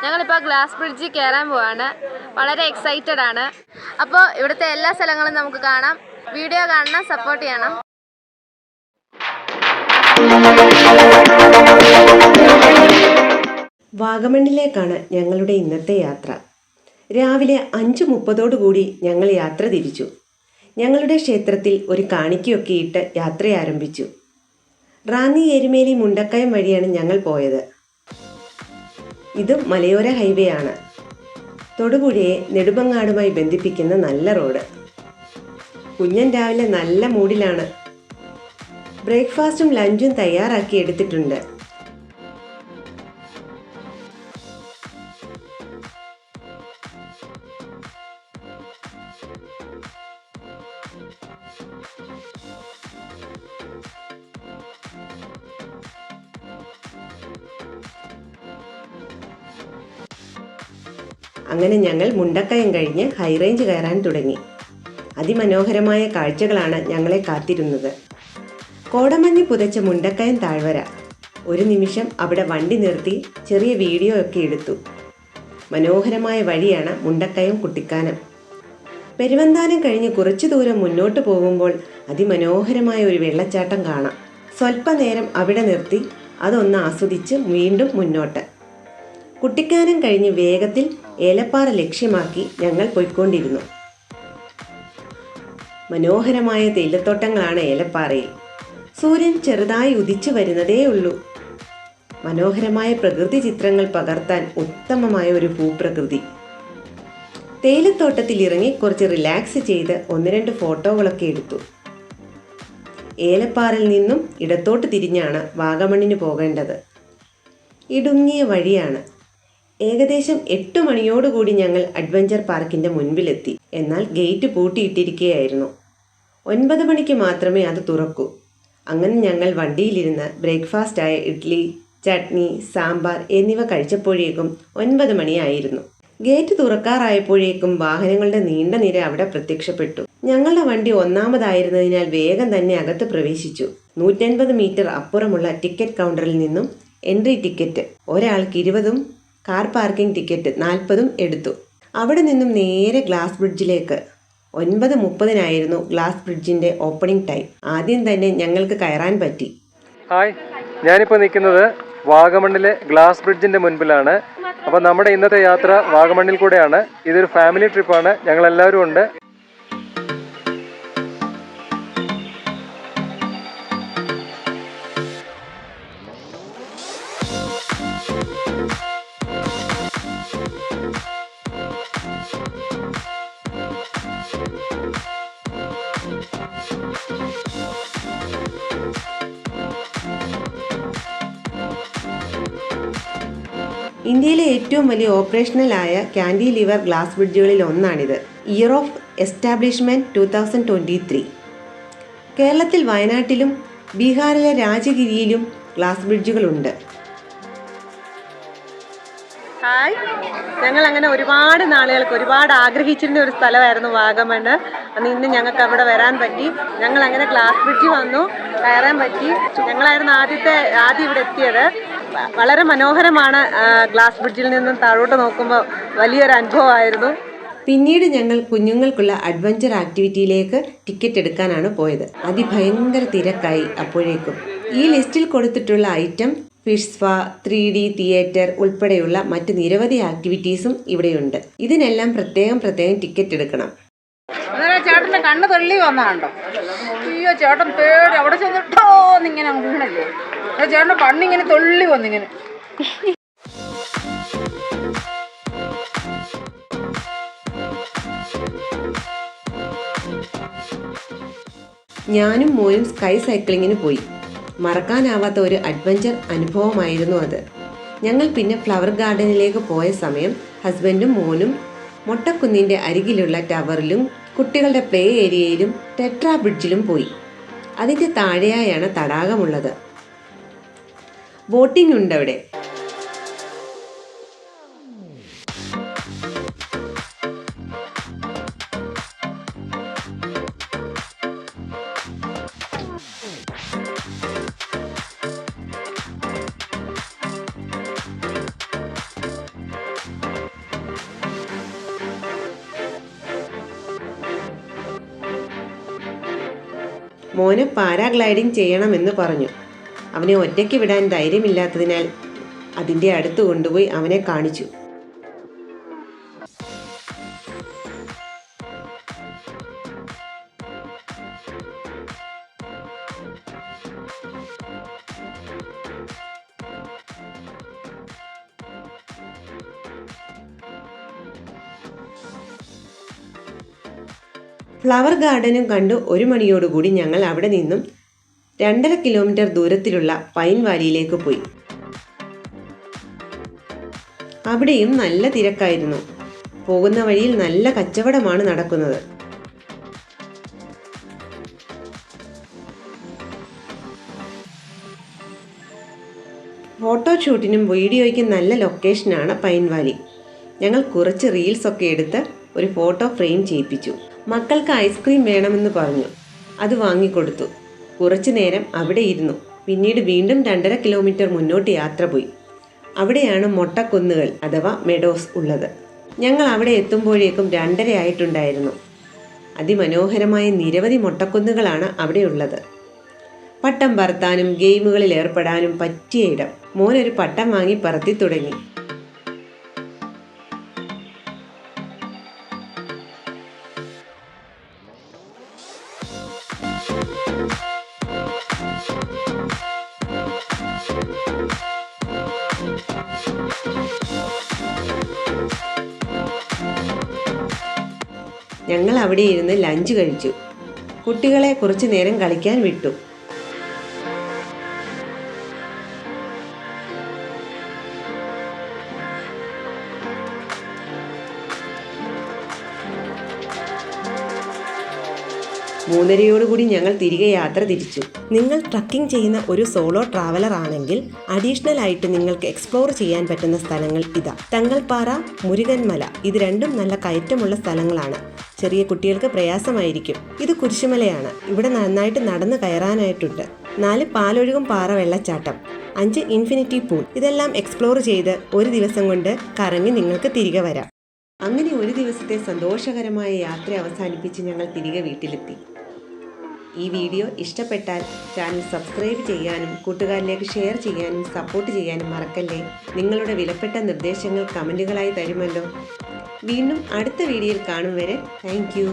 ഞങ്ങളിപ്പോൾ ഗ്ലാസ് ബ്രിഡ്ജിൽ കയറാൻ പോവാണ്. വളരെ എക്സൈറ്റഡ് ആണ്. അപ്പോൾ ഇവിടുത്തെ എല്ലാ സ്ഥലങ്ങളും നമുക്ക് കാണാം. വീഡിയോ കാണണം, സപ്പോർട്ട് ചെയ്യണം. വാഗമണ്ണിലേക്കാണ് ഞങ്ങളുടെ ഇന്നത്തെ യാത്ര. രാവിലെ 5:30 ഞങ്ങൾ യാത്ര തിരിച്ചു. ഞങ്ങളുടെ ക്ഷേത്രത്തിൽ ഒരു കാണിക്കയൊക്കെ ഇട്ട് യാത്ര ആരംഭിച്ചു. റാന്നി എരുമേലി മുണ്ടക്കയം വഴിയാണ് ഞങ്ങൾ പോയത്. ഇത് മലയോര ഹൈവേ ആണ്. തൊടുപുഴയെ നെടുമങ്ങാടുമായി ബന്ധിപ്പിക്കുന്ന നല്ല റോഡ്. കുഞ്ഞൻ രാവിലെ നല്ല മൂഡിലാണ്. ബ്രേക്ക്ഫാസ്റ്റും ലഞ്ചും തയ്യാറാക്കി എടുത്തിട്ടുണ്ട്. അങ്ങനെ ഞങ്ങൾ മുണ്ടക്കയം കഴിഞ്ഞ് ഹൈറേഞ്ച് കയറാൻ തുടങ്ങി. അതിമനോഹരമായ കാഴ്ചകളാണ് ഞങ്ങളെ കാത്തിരുന്നത്. കോടമഞ്ഞ് പുതച്ച മുണ്ടക്കയം താഴ്വര. ഒരു നിമിഷം അവിടെ വണ്ടി നിർത്തി ചെറിയ വീഡിയോ ഒക്കെ എടുത്തു. മനോഹരമായ വഴിയാണ് മുണ്ടക്കയം കുട്ടിക്കാനം. പെരുവന്താനം കഴിഞ്ഞ് കുറച്ചു ദൂരം മുന്നോട്ട് പോകുമ്പോൾ അതിമനോഹരമായ ഒരു വെള്ളച്ചാട്ടം കാണാം. സ്വല്പനേരം അവിടെ നിർത്തി അതൊന്ന് ആസ്വദിച്ച് വീണ്ടും മുന്നോട്ട്. കുട്ടിക്കാനം കഴിഞ്ഞ് വേഗത്തിൽ ഏലപ്പാറ ലക്ഷ്യമാക്കി ഞങ്ങൾ പോയിക്കൊണ്ടിരുന്നു. മനോഹരമായ തേയിലത്തോട്ടങ്ങളാണ് ഏലപ്പാറയിൽ. സൂര്യൻ ചെറുതായി ഉദിച്ചു വരുന്നതേ ഉള്ളൂ. മനോഹരമായ പ്രകൃതി ചിത്രങ്ങൾ പകർത്താൻ ഉത്തമമായ ഒരു ഭൂപ്രകൃതി. തേയിലത്തോട്ടത്തിൽ ഇറങ്ങി കുറച്ച് റിലാക്സ് ചെയ്ത് 1-2 ഫോട്ടോകളൊക്കെ എടുത്തു. ഏലപ്പാറയിൽ നിന്നും ഇടത്തോട്ട് തിരിഞ്ഞാണ് വാഗമണ്ണിന് പോകേണ്ടത്. ഇടുങ്ങിയ വഴിയാണ്. ഏകദേശം 8 മണിയോടുകൂടി ഞങ്ങൾ അഡ്വഞ്ചർ പാർക്കിൻ്റെ മുൻപിലെത്തി. എന്നാൽ ഗേറ്റ് പൂട്ടിയിട്ടിരിക്കുകയായിരുന്നു. 9 മണിക്ക് മാത്രമേ അത് തുറക്കൂ. അങ്ങനെ ഞങ്ങൾ വണ്ടിയിലിരുന്ന് ബ്രേക്ക്ഫാസ്റ്റായ ഇഡ്ഡലി, ചട്നി, സാമ്പാർ എന്നിവ കഴിച്ചപ്പോഴേക്കും 9 മണിയായിരുന്നു. ഗേറ്റ് തുറക്കാറായപ്പോഴേക്കും വാഹനങ്ങളുടെ നീണ്ട നിര അവിടെ പ്രത്യക്ഷപ്പെട്ടു. ഞങ്ങളുടെ വണ്ടി ഒന്നാമതായിരുന്നതിനാൽ വേഗം തന്നെ അകത്ത് പ്രവേശിച്ചു. 150 മീറ്റർ അപ്പുറമുള്ള ടിക്കറ്റ് കൗണ്ടറിൽ നിന്നും എൻട്രി ടിക്കറ്റ് ഒരാൾക്ക് 20ഉം കാർ പാർക്കിംഗ് ടിക്കറ്റ് 40ഉം എടുത്തു. അവിടെ നിന്നും നേരെ ഗ്ലാസ് ബ്രിഡ്ജിലേക്ക്. 9:30 ഗ്ലാസ് ബ്രിഡ്ജിൻ്റെ ഓപ്പണിംഗ് ടൈം. ആദ്യം തന്നെ ഞങ്ങൾക്ക് കയറാൻ പറ്റി. ഹായ്, ഞാനിപ്പോൾ നിൽക്കുന്നത് വാഗമണ്ണിലെ ഗ്ലാസ് ബ്രിഡ്ജിൻ്റെ മുൻപിലാണ്. അപ്പോൾ നമ്മുടെ ഇന്നത്തെ യാത്ര വാഗമണ്ണിൽ കൂടെയാണ്. ഇതൊരു ഫാമിലി ട്രിപ്പാണ്. ഞങ്ങളെല്ലാവരും ഉണ്ട്. ഇന്ത്യയിലെ ഏറ്റവും വലിയ ഓപ്പറേഷണലായ കാൻഡിലിവർ ഗ്ലാസ് ബ്രിഡ്ജുകളിൽ ഒന്നാണിത്. Year of establishment 2023. കേരളത്തിൽ വയനാട്ടിലും ബീഹാറിലെ രാജഗിരിയിലും ഗ്ലാസ് ബ്രിഡ്ജുകളുണ്ട്. ഹായ്, ഞങ്ങൾ അങ്ങനെ ഒരുപാട് നാളുകൾക്ക് ഒരുപാട് ആഗ്രഹിച്ചിരുന്ന ഒരു സ്ഥലമായിരുന്നു വാഗമണ്ണ്. ഇന്ന് ഞങ്ങൾക്ക് അവിടെ വരാൻ പറ്റി. ഞങ്ങൾ അങ്ങനെ ഗ്ലാസ് ബ്രിഡ്ജ് വന്നു, കയറാൻ പറ്റി. ഞങ്ങളായിരുന്നു ആദ്യം ഇവിടെ എത്തിയത്. വളരെ മനോഹരമാണ്. ഗ്ലാസ് ബ്രിഡ്ജിൽ നിന്നും താഴോട്ട് നോക്കുമ്പോൾ വലിയൊരു അനുഭവമായിരുന്നു. പിന്നീട് ഞങ്ങൾ കുഞ്ഞുങ്ങൾക്കുള്ള അഡ്വഞ്ചർ ആക്ടിവിറ്റിയിലേക്ക് ടിക്കറ്റ് എടുക്കാനാണ് പോയത്. അതിഭയങ്കര തിരക്കായി അപ്പോഴേക്കും. ഈ ലിസ്റ്റിൽ കൊടുത്തിട്ടുള്ള item fish spa, 3D theatre ഉൾപ്പെടെയുള്ള മറ്റ് നിരവധി ആക്ടിവിറ്റീസും ഇവിടെയുണ്ട്. ഇതിനെല്ലാം പ്രത്യേകം ടിക്കറ്റ് എടുക്കണം. ചേട്ടന്റെ കണ്ണ് തള്ളി വന്നാണ്ടോ? അയ്യോ, ചേട്ടൻ പേടി അവിടെ ചെന്നിട്ടോ എന്നിങ്ങനെ വീണല്ലേ. ചേട്ടന്റെ കണ്ണിങ്ങനെ തള്ളി വന്നിങ്ങനെ. ഞാനും മോനും സ്കൈ സൈക്ലിങ്ങിന് പോയി. മറക്കാനാവാത്ത ഒരു അഡ്വഞ്ചർ അനുഭവമായിരുന്നു അത്. ഞങ്ങൾ പിന്നെ ഫ്ലവർ ഗാർഡനിലേക്ക് പോയ സമയം ഹസ്ബൻഡും മോനും മൊട്ടക്കുന്നിൻ്റെ അരികിലുള്ള ടവറിലും കുട്ടികളുടെ പ്ലേ ഏരിയയിലും ടെട്രാ ബ്രിഡ്ജിലും പോയി. അതിൻ്റെ താഴെയായാണ് തടാകമുള്ളത്. ബോട്ടിംഗ് ഉണ്ട് അവിടെ. മോനെ പാരാഗ്ലൈഡിംഗ് ചെയ്യണമെന്ന് പറഞ്ഞു. അവനെ ഒറ്റയ്ക്ക് വിടാൻ ധൈര്യമില്ലാത്തതിനാൽ അതിൻ്റെ അടുത്ത് കൊണ്ടുപോയി അവനെ കാണിച്ചു. ഫ്ലവർ ഗാർഡനും കണ്ടു 1 മണിയോടുകൂടി ഞങ്ങൾ അവിടെ നിന്നും 2.5 കിലോമീറ്റർ ദൂരത്തിലുള്ള പൈൻ വാലിയിലേക്ക് പോയി. അവിടെയും നല്ല തിരക്കായിരുന്നു. പോകുന്ന വഴിയിൽ നല്ല കച്ചവടമാണ് നടക്കുന്നത്. ഫോട്ടോഷൂട്ടിനും വീഡിയോയ്ക്കും നല്ല ലൊക്കേഷനാണ് പൈൻ വാലി. ഞങ്ങൾ കുറച്ച് റീൽസൊക്കെ എടുത്ത് ഒരു ഫോട്ടോ ഫ്രെയിം ചെയ്യിപ്പിച്ചു. മക്കൾക്ക് ഐസ്ക്രീം വേണമെന്ന് പറഞ്ഞു. അത് വാങ്ങിക്കൊടുത്തു. കുറച്ചു നേരം അവിടെ ഇരുന്നു. പിന്നീട് വീണ്ടും 2.5 കിലോമീറ്റർ മുന്നോട്ട് യാത്ര പോയി. അവിടെയാണ് മൊട്ടക്കുന്നുകൾ അഥവാ മെഡോസ് ഉള്ളത്. ഞങ്ങൾ അവിടെ എത്തുമ്പോഴേക്കും 2:30 ആയിട്ടുണ്ടായിരുന്നു. അതിമനോഹരമായ നിരവധി മൊട്ടക്കുന്നുകളാണ് അവിടെയുള്ളത്. പട്ടം പറത്താനും ഗെയിമുകളിൽ ഏർപ്പെടാനും പറ്റിയ ഇടം. മോനൊരു പട്ടം വാങ്ങി പറത്തി തുടങ്ങി. ഞങ്ങൾ അവിടെ ഇരുന്ന് ലഞ്ച് കഴിച്ചു. കുട്ടികളെ കുറച്ചു നേരം കളിക്കാൻ വിട്ടു. മൂന്നരയോടുകൂടി ഞങ്ങൾ തിരികെ യാത്ര തിരിച്ചു. നിങ്ങൾ ട്രക്കിംഗ് ചെയ്യുന്ന ഒരു സോളോ ട്രാവലർ ആണെങ്കിൽ അഡീഷണൽ ആയിട്ട് നിങ്ങൾക്ക് എക്സ്പ്ലോർ ചെയ്യാൻ പറ്റുന്ന സ്ഥലങ്ങൾ ഇതാ. തങ്ങൾപ്പാറ, മുരുകൻമല, ഇത് രണ്ടും നല്ല കയറ്റമുള്ള സ്ഥലങ്ങളാണ്. ചെറിയ കുട്ടികൾക്ക് പ്രയാസമായിരിക്കും. ഇത് കുരിശുമലയാണ്. ഇവിടെ നന്നായിട്ട് നടന്നു കയറാനായിട്ടുണ്ട്. 4 പാലൊഴുകും പാറ വെള്ളച്ചാട്ടം, 5 ഇൻഫിനിറ്റി പൂൾ, ഇതെല്ലാം എക്സ്പ്ലോർ ചെയ്ത് ഒരു ദിവസം കൊണ്ട് കറങ്ങി നിങ്ങൾക്ക് തിരികെ വരാം. അങ്ങനെ ഒരു ദിവസത്തെ സന്തോഷകരമായ യാത്ര അവസാനിപ്പിച്ച് ഞങ്ങൾ തിരികെ വീട്ടിലെത്തി. ഈ വീഡിയോ ഇഷ്ടപ്പെട്ടാൽ ചാനൽ സബ്സ്ക്രൈബ് ചെയ്യാനും കൂട്ടുകാരിലേക്ക് ഷെയർ ചെയ്യാനും സപ്പോർട്ട് ചെയ്യാനും മറക്കല്ലേ. നിങ്ങളുടെ വിലപ്പെട്ട നിർദ്ദേശങ്ങൾ കമൻറ്റുകളായി തരുമല്ലോ. വീണ്ടും അടുത്ത വീഡിയോയിൽ കാണും വരെ താങ്ക് യു.